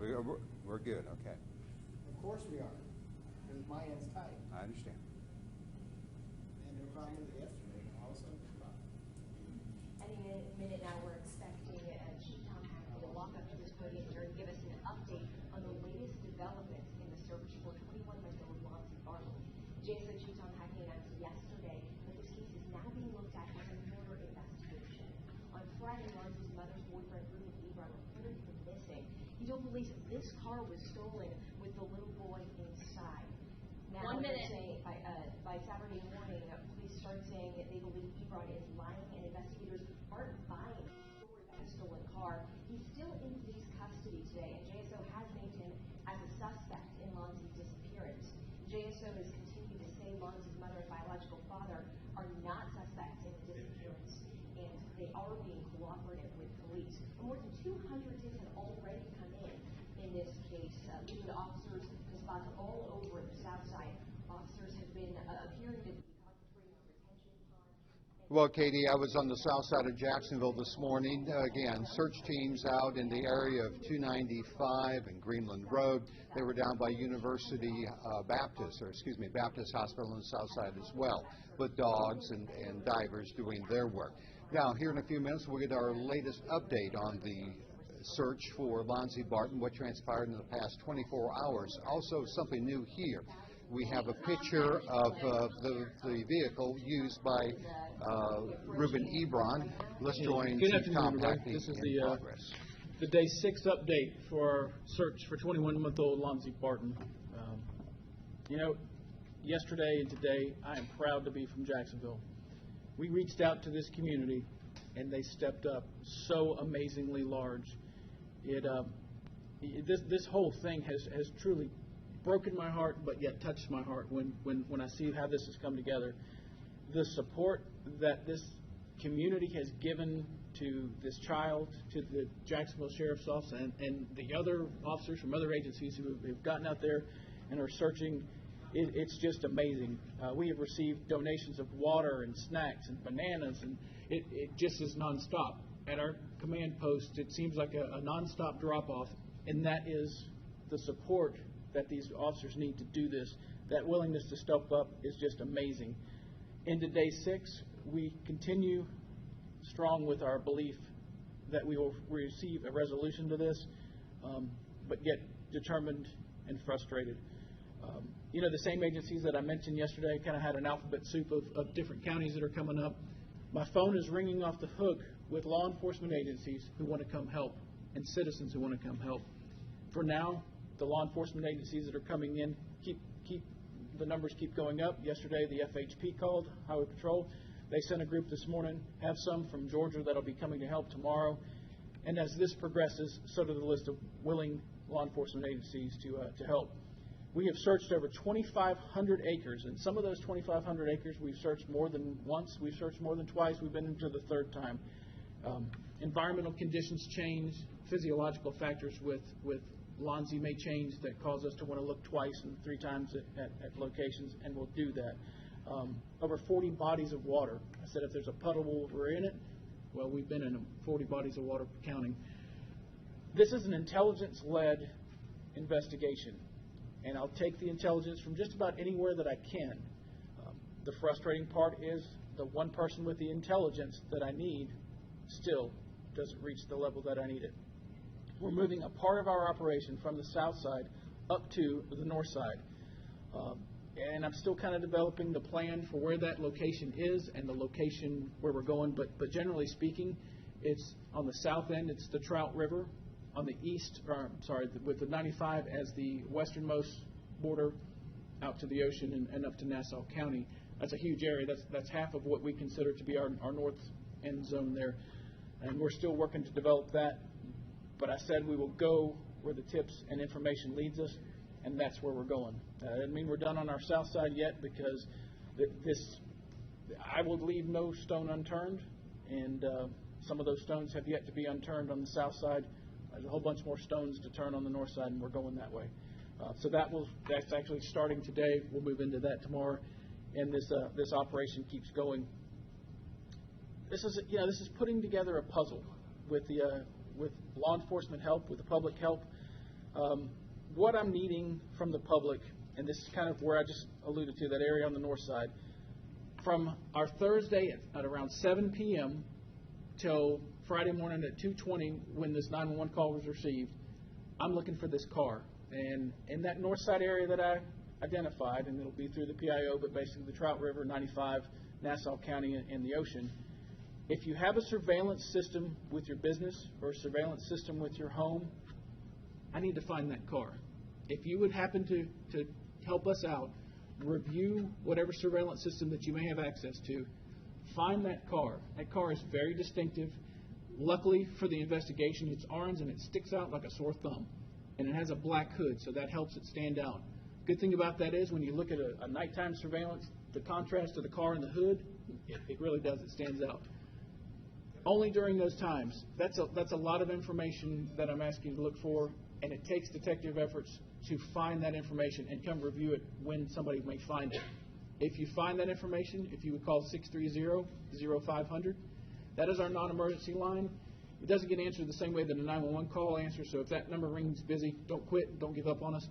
We're good, okay. Of course we are, because my end's tight. I understand. And their problem was yesterday, and all of a sudden it's about. Any minute now, we're expecting Chief Tom Hackney to walk up to this podium here and give us an update on the latest developments in the search for 21-month-old Lonzie Barton. JSO Chief Tom Hackney announced yesterday that this case is now being looked at as a murder investigation. On Friday, Lonzie's mother's boyfriend, Ebron, reported him missing. He told police this car was stolen with the little boy inside. Now, 1 minute. By Saturday morning, police started saying that they believe Ebron is lying and investigators aren't buying the stolen car. He's still in police custody today, and JSO has named him as a suspect in Lonzie's disappearance. JSO has continued to say Lonzie's mother and biological father are not suspects in the disappearance, and they are being cooperative with police. More than 200 tips have already come in this case, leading to officers to spots all over the south side. Officers have been appearing to the retention pond. Well, Katie, I was on the south side of Jacksonville this morning. Again, search teams out in the area of 295 and Greenland Road. They were down by University Baptist Hospital on the south side as well, with dogs and divers doing their work. Now, here in a few minutes, we'll get our latest update on the search for Lonzie Barton, what transpired in the past 24 hours. Also, something new here. We have a picture of the vehicle used by Reuben Ebron. Let's join Chief Tom Hackney This is in progress. the day 6 update for our search for 21-month-old Lonzie Barton. Yesterday and today, I am proud to be from Jacksonville. We reached out to this community, and they stepped up so amazingly large. This whole thing has truly broken my heart, but yet touched my heart when I see how this has come together. The support that this community has given to this child, to the Jacksonville Sheriff's Office, and the other officers from other agencies who have gotten out there and are searching, it's just amazing. We have received donations of water and snacks and bananas, and it just is nonstop. At our command post, it seems like a nonstop drop-off, and that is the support that these officers need to do this. That willingness to step up is just amazing. Into day 6, we continue strong with our belief that we will receive a resolution to this, but yet determined and frustrated. The same agencies that I mentioned yesterday kind of had an alphabet soup of different counties that are coming up. My phone is ringing off the hook with law enforcement agencies who want to come help and citizens who want to come help. For now, the law enforcement agencies that are coming in, the numbers keep going up. Yesterday, the FHP called, Highway Patrol. They sent a group this morning, have some from Georgia that'll be coming to help tomorrow. And as this progresses, so do the list of willing law enforcement agencies to help. We have searched over 2,500 acres, and some of those 2,500 acres we've searched more than once, we've searched more than twice, we've been into the third time. Environmental conditions change, physiological factors with Lonzie may change that cause us to want to look twice and 3 times at locations, and we'll do that. Over 40 bodies of water. I said if there's a puddle, we're in it. Well, we've been in 40 bodies of water counting. This is an intelligence-led investigation, and I'll take the intelligence from just about anywhere that I can. The frustrating part is the one person with the intelligence that I need still doesn't reach the level that I need it. We're moving a part of our operation from the south side up to the north side. And I'm still kind of developing the plan for where that location is and the location where we're going. But generally speaking, it's on the south end, it's the Trout River. On the east, with the 95 as the westernmost border out to the ocean and up to Nassau County. That's a huge area. That's half of what we consider to be our north end zone there. And we're still working to develop that. But I said we will go where the tips and information leads us, and that's where we're going. That doesn't mean we're done on our south side yet, because I will leave no stone unturned, and some of those stones have yet to be unturned on the south side. There's a whole bunch more stones to turn on the north side, and we're going that way. So that's actually starting today. We'll move into that tomorrow, and this operation keeps going. This is putting together a puzzle with law enforcement help, with the public help. What I'm needing from the public, and this is kind of where I just alluded to, that area on the north side, from our Thursday at around 7 p.m. till Friday morning at 2:20 when this 911 call was received, I'm looking for this car. And in that north side area that I identified, and it'll be through the PIO, but basically the Trout River, 95, Nassau County, and the ocean, if you have a surveillance system with your business or a surveillance system with your home, I need to find that car. If you would happen to help us out, review whatever surveillance system that you may have access to, find that car. That car is very distinctive. Luckily for the investigation, it's orange and it sticks out like a sore thumb. And it has a black hood, so that helps it stand out. Good thing about that is when you look at a nighttime surveillance, the contrast of the car and the hood, it really does. It stands out. Only during those times. That's a lot of information that I'm asking you to look for, and it takes detective efforts to find that information and come review it when somebody may find it. If you find that information, if you would call 630-0500, that is our non-emergency line. It doesn't get answered the same way that a 911 call answers, so if that number rings busy, don't quit, don't give up on us.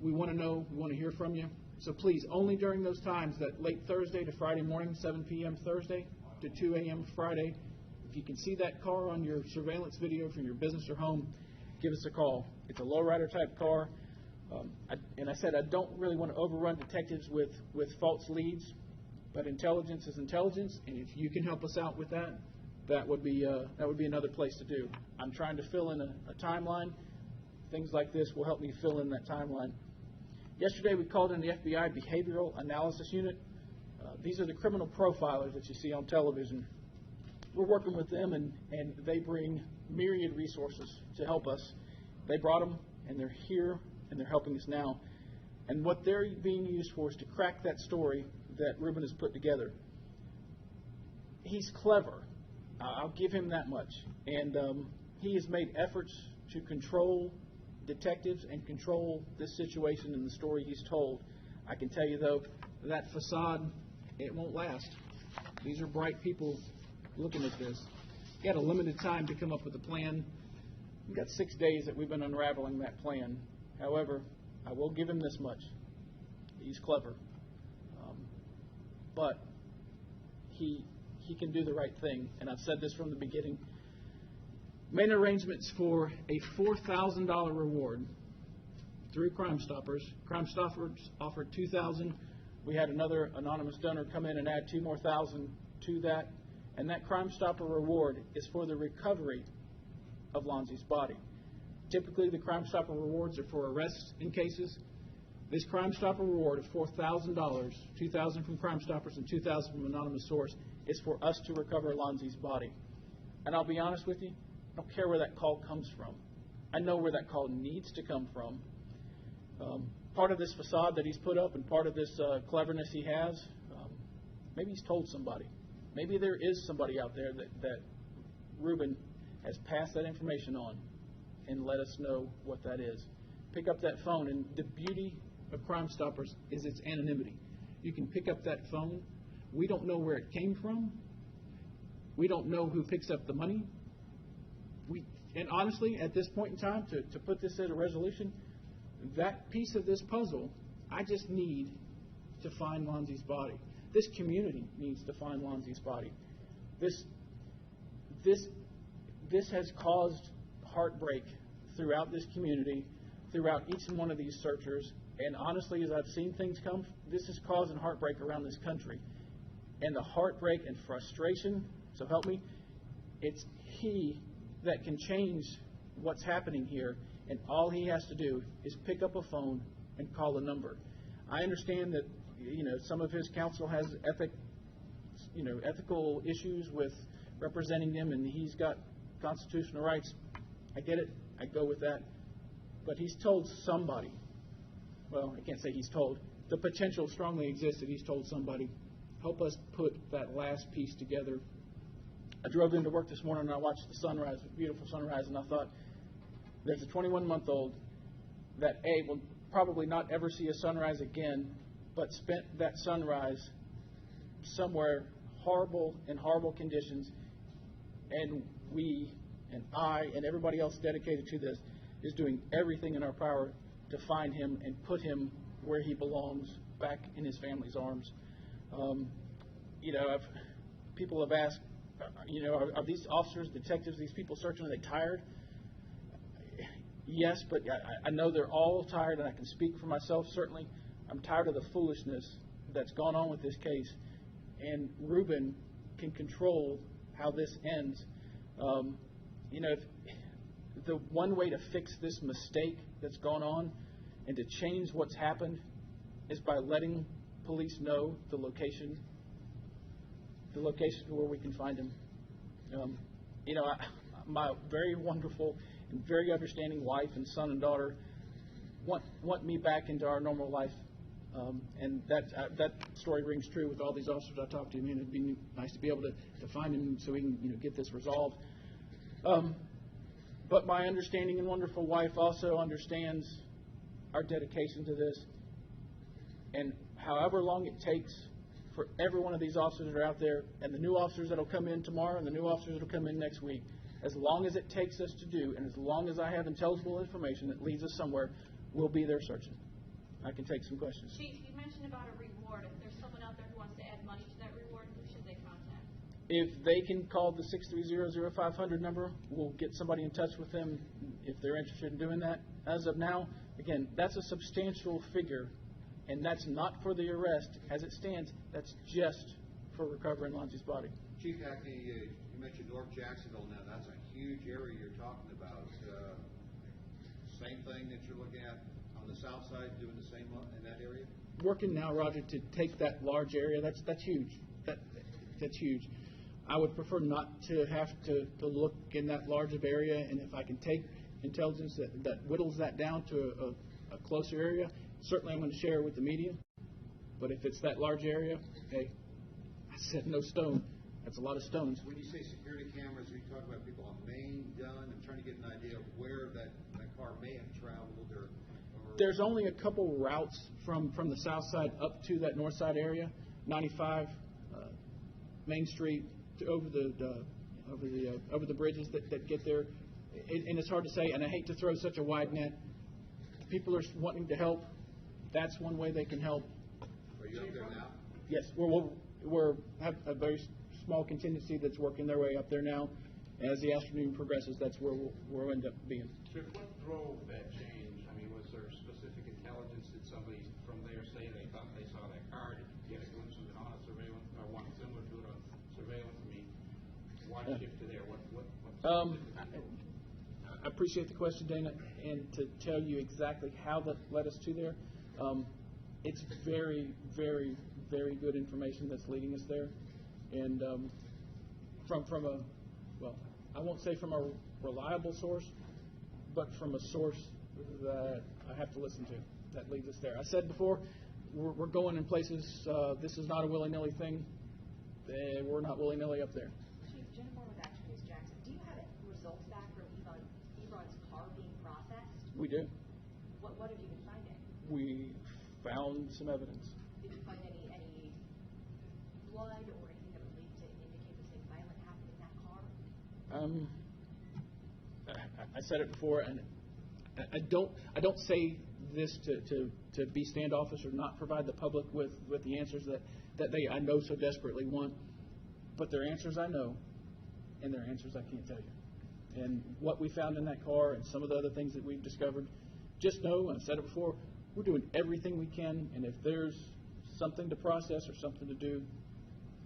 We want to know, we want to hear from you. So please, only during those times, that late Thursday to Friday morning, 7 p.m. Thursday to 2 a.m. Friday, if you can see that car on your surveillance video from your business or home, give us a call. It's a lowrider type car. And I said I don't really want to overrun detectives with false leads, but intelligence is intelligence, and if you can help us out with that, that would be another place to do. I'm trying to fill in a timeline. Things like this will help me fill in that timeline. Yesterday we called in the FBI Behavioral Analysis Unit. These are the criminal profilers that you see on television. We're working with them, and they bring myriad resources to help us. They brought them, and they're here, and they're helping us now. And what they're being used for is to crack that story that Ruben has put together. He's clever. I'll give him that much. And he has made efforts to control detectives and control this situation and the story he's told. I can tell you, though, that facade, it won't last. These are bright people looking at this. He had a limited time to come up with a plan. We've got 6 days that we've been unraveling that plan. However, I will give him this much. He's clever. But he can do the right thing. And I've said this from the beginning. Made arrangements for a $4,000 reward through Crime Stoppers. Crime Stoppers offered $2,000. We had another anonymous donor come in and add $2,000 more to that. And that Crime Stopper reward is for the recovery of Lonzie's body. Typically, the Crime Stopper rewards are for arrests in cases. This Crime Stopper reward of $4,000, $2,000 from Crime Stoppers and $2,000 from anonymous source, is for us to recover Lonzie's body. And I'll be honest with you, I don't care where that call comes from. I know where that call needs to come from. Part of this facade that he's put up and part of this cleverness he has, maybe he's told somebody. Maybe there is somebody out there that Ruben has passed that information on and let us know what that is. Pick up that phone, and the beauty of Crime Stoppers is its anonymity. You can pick up that phone. We don't know where it came from. We don't know who picks up the money. And honestly, at this point in time, to put this at a resolution, that piece of this puzzle, I just need to find Lonzie's body. This community needs to find Lonzie's body. This has caused heartbreak throughout this community, throughout each one of these searchers. And honestly, as I've seen things come, this is causing heartbreak around this country. And the heartbreak and frustration, so help me, it's he that can change what's happening here. And all he has to do is pick up a phone and call a number. I understand that, some of his counsel has ethical issues with representing them, and he's got constitutional rights. I get it. I go with that. But he's told somebody. Well, I can't say he's told. The potential strongly exists that he's told somebody. Help us put that last piece together. I drove into work this morning and I watched the sunrise, a beautiful sunrise, and I thought, there's a 21-month-old that will probably not ever see a sunrise again, but spent that sunrise somewhere in horrible conditions, and we and I and everybody else dedicated to this is doing everything in our power to find him and put him where he belongs, back in his family's arms. People have asked, are these officers, detectives, these people searching, are they tired? Yes, but I know they're all tired, and I can speak for myself, certainly. I'm tired of the foolishness that's gone on with this case, and Reuben can control how this ends. If the one way to fix this mistake that's gone on and to change what's happened is by letting police know the location where we can find him. My very wonderful and very understanding wife and son and daughter want me back into our normal life, and that story rings true with all these officers I talked to. It'd be nice to be able to find him so we can get this resolved. But my understanding and wonderful wife also understands our dedication to this, and however long it takes for every one of these officers that are out there, and the new officers that will come in tomorrow and the new officers that will come in next week, as long as it takes us to do, and as long as I have intelligible information that leads us somewhere, we'll be there searching. I can take some questions. Chief, you mentioned about a reward. If there's someone out there who wants to add money to that reward, who should they contact? If they can call the 630-0500 number, we'll get somebody in touch with them if they're interested in doing that. As of now, again, that's a substantial figure, and that's not for the arrest. As it stands, that's just for recovering Lonzie's body. Chief Hackney, you mentioned North Jacksonville now. That's a huge area you're talking about. Same thing that you're looking at on the south side, doing the same in that area? Working now, Roger, to take that large area, that's huge. That's huge. I would prefer not to have to look in that large of area, and if I can take intelligence that whittles that down to a closer area, certainly I'm going to share it with the media. But if it's that large area, hey, I said no stone. That's a lot of stones. When you say security cameras, are you talking about people on Main, Dunn? I'm trying to get an idea of where that car may have traveled, or there's only a couple routes from the south side up to that north side area, 95, Main Street, to over the bridges that get there. And it's hard to say, and I hate to throw such a wide net. People are wanting to help. That's one way they can help. Are you up there now? Yes, we're have a very small contingency that's working their way up there now. As the afternoon progresses, that's where we'll end up being. Sir, what drove that change? I mean, was there specific intelligence? Did somebody from there say they thought they saw that car? Did you get a glimpse of it on a surveillance, or one similar to it on surveillance? I mean, why shift to there? I appreciate the question, Dana, and to tell you exactly how that led us to there, it's very, very, very good information that's leading us there, and from a, well, I won't say from a reliable source, but from a source that I have to listen to that leads us there. I said before, we're going in places. This is not a willy-nilly thing. We're not willy-nilly up there. Chief, Jennifer with Action News Jackson. Do you have results back from Ebron's car being processed? We do. What have you been finding? We found some evidence. Did you find any blood or anything that would lead to indicate something violent happened in that car? I said it before, and I don't say this to be standoffish or not provide the public with the answers that they I know so desperately want, but they're answers I know, and they're answers I can't tell you. And what we found in that car and some of the other things that we've discovered, just know, and I said it before, we're doing everything we can, and if there's something to process or something to do,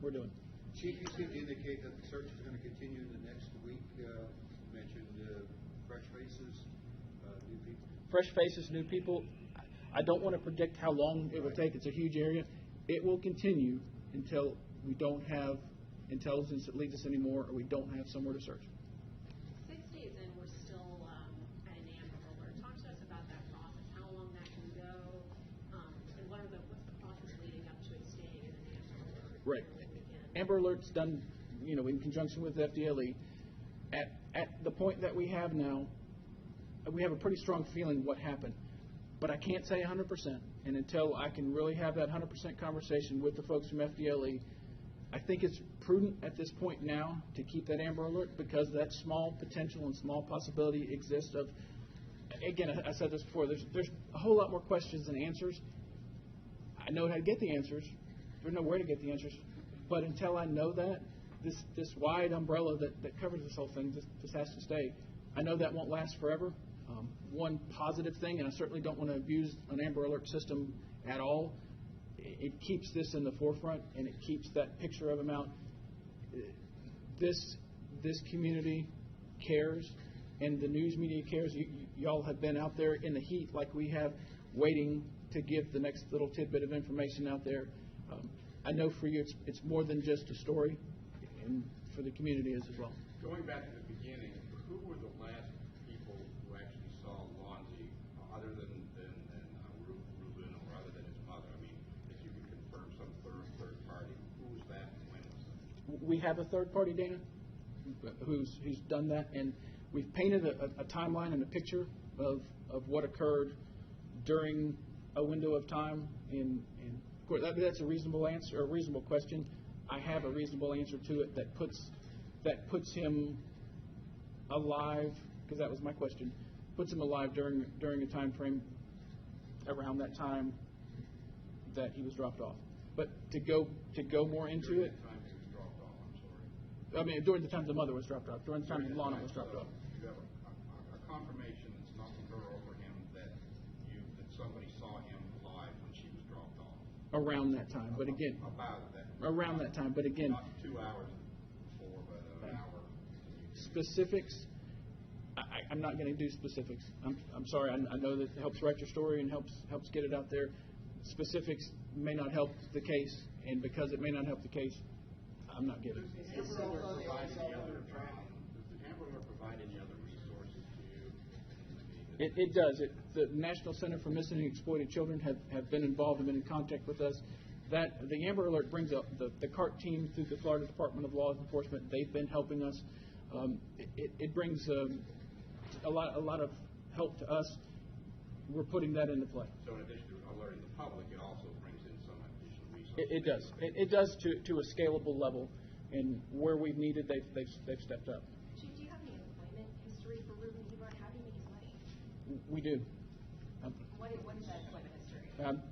we're doing it. Chief, you seem to indicate that the search is going to continue in the next week. You mentioned fresh faces, new people. Fresh faces, new people. I don't want to predict how long it will take. It's a huge area. It will continue until we don't have intelligence that leads us anymore, or we don't have somewhere to search. 6 days in, we're still at an Amber Alert. Talk to us about that process, how long that can go, and what's the process leading up to it staying in an Amber Alert? Right. Amber Alert's done, in conjunction with the FDLE. At the point that we have now, we have a pretty strong feeling what happened. But I can't say 100%. And until I can really have that 100% conversation with the folks from FDLE, I think it's prudent at this point now to keep that Amber Alert, because that small potential and small possibility exists of again, I said this before, there's a whole lot more questions than answers. I know how to get the answers. There's nowhere to get the answers. But until I know that, this wide umbrella that covers this whole thing just has to stay. I know that won't last forever. One positive thing, and I certainly don't want to abuse an Amber Alert system at all, it keeps this in the forefront, and it keeps that picture of him out. This community cares, and the news media cares. Y'all have been out there in the heat like we have, waiting to give the next little tidbit of information out there. I know for you it's more than just a story, and for the community as well. Going back to the beginning, who were the last people who actually saw Lonzie, other than Ruben, or other than his mother? I mean, if you could confirm some third party, who was that and when was that? We have a third party, Dana, who's done that, and we've painted a timeline and a picture of what occurred during a window of time. And of course, that's a reasonable answer, or a reasonable question. I have a reasonable answer to it that puts him alive, because that was my question. Puts him alive during a time frame around that time that he was dropped off. But to go more into it. I mean, during the time the mother was dropped off, during the time Lana was dropped off. You have a confirmation that's not from her or for him that somebody saw him live when she was dropped off. Around that time, but again. About that. Around that time, but again. Not 2 hours before, but an hour. Specifics. I'm not going to do specifics. I'm sorry. I know that helps write your story and helps get it out there. Specifics may not help the case, and because it may not help the case, I'm not giving. Does the Amber Alert provide any other resources to you? It does. The National Center for Missing and Exploited Children have been involved and been in contact with us. That the Amber Alert brings up the CART team through the Florida Department of Law Enforcement. They've been helping us. It brings a lot of help to us. We're putting that into play. So in addition to alerting the public, it also brings in some additional resources. It does. It does to a scalable level, and where we've needed, they've stepped up. Chief, do you have any employment history for Ruben Ebron? How do you make his money? We do. What is that employment history? I'm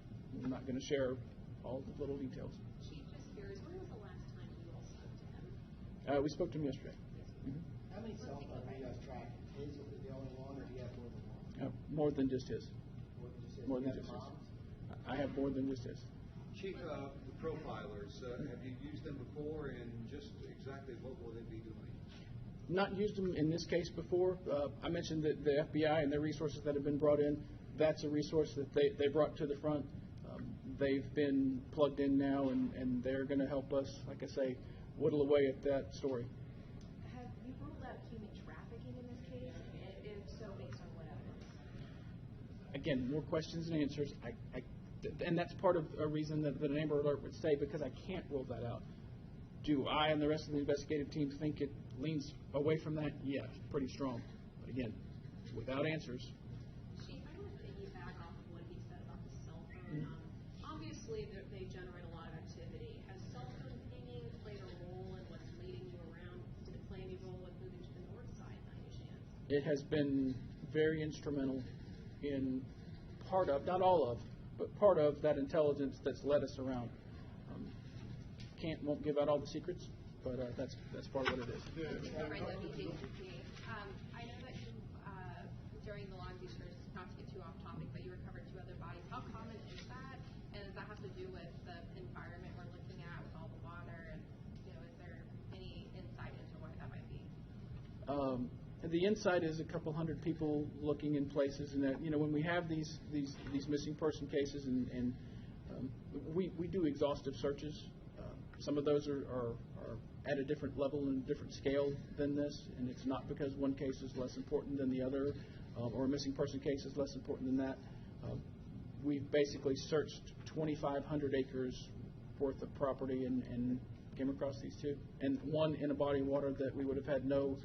not going to share all the little details. Chief, just curious, when was the last time you all spoke to him? We spoke to him yesterday. Mm-hmm. How many cell phones do you guys track? Is it the only one, or do you have more than one? More than just his. More than You just have his. moms? I have more than just his. Chief, the profilers, have you used them before, and just exactly what will they be doing? Not used them in this case before. I mentioned that the FBI and their resources that have been brought in, that's a resource that they brought to the front. They've been plugged in now, and they're going to help us, like I say, whittle away at that story. Have you ruled out human trafficking in this case? And if so, based on what evidence? Again, more questions and answers. And that's part of a reason that an Amber Alert would stay, because I can't rule that out. Do I and the rest of the investigative team think it leans away from that? Yeah, pretty strong. But again, without answers. Chief, I want to piggyback off of what he said about the cell phone. Obviously, they generate a lot of activity. Has cell phone pinging played a role in what's leading you around? Did it play any role in moving to the north side by any chance? It has been very instrumental in part of, not all of, but part of that intelligence that's led us around. Won't give out all the secrets, but that's part of what it is. Right, WJCP. I know that you, during the Lonzie search, not to get too off topic, but you recovered 2 other bodies. How common is that? And does that have to do with the environment we're looking at with all the water? And, is there any insight into what that might be? The insight is a couple hundred people looking in places, and that when we have these missing person cases, and we do exhaustive searches. Some of those are at a different level and different scale than this, and it's not because one case is less important than the other, or a missing person case is less important than that. We've basically searched 2,500 acres worth of property and came across these 2, and one in a body of water that we would have had no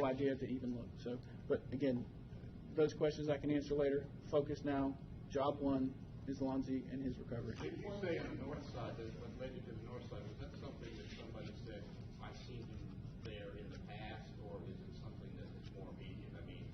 idea to even look. So, but again, those questions I can answer later. Focus now. Job 1 is Lonzie and his recovery. If you say on the north side, that related to the north side, was that something that somebody said, I've seen him there in the past, or is it something that is more immediate? I mean,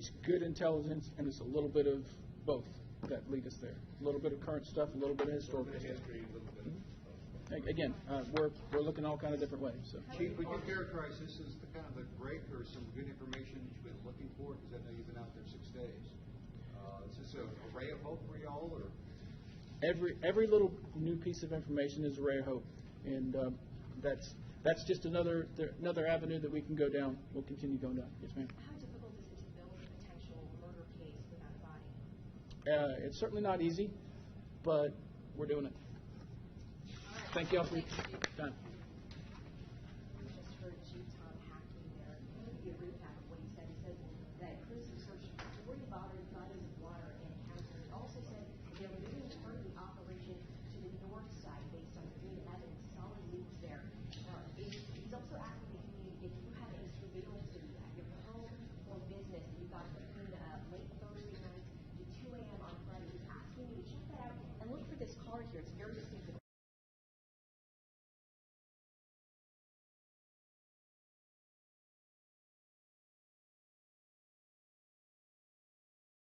it's good intelligence, and it's a little bit of both that lead us there. A little bit of current stuff, a little bit of historical stuff. Again, we're looking all kind of different ways. So. Chief, would you characterize this as the kind of the break or some good information that you've been looking for? Because I know you've been out there 6 days. Is this a ray of hope for y'all, or? Every little new piece of information is a ray of hope, and that's just another avenue that we can go down. We'll continue going down. Yes, ma'am. How difficult is it to build a potential murder case without a body? It's certainly not easy, but we're doing it. Thank you all for your time.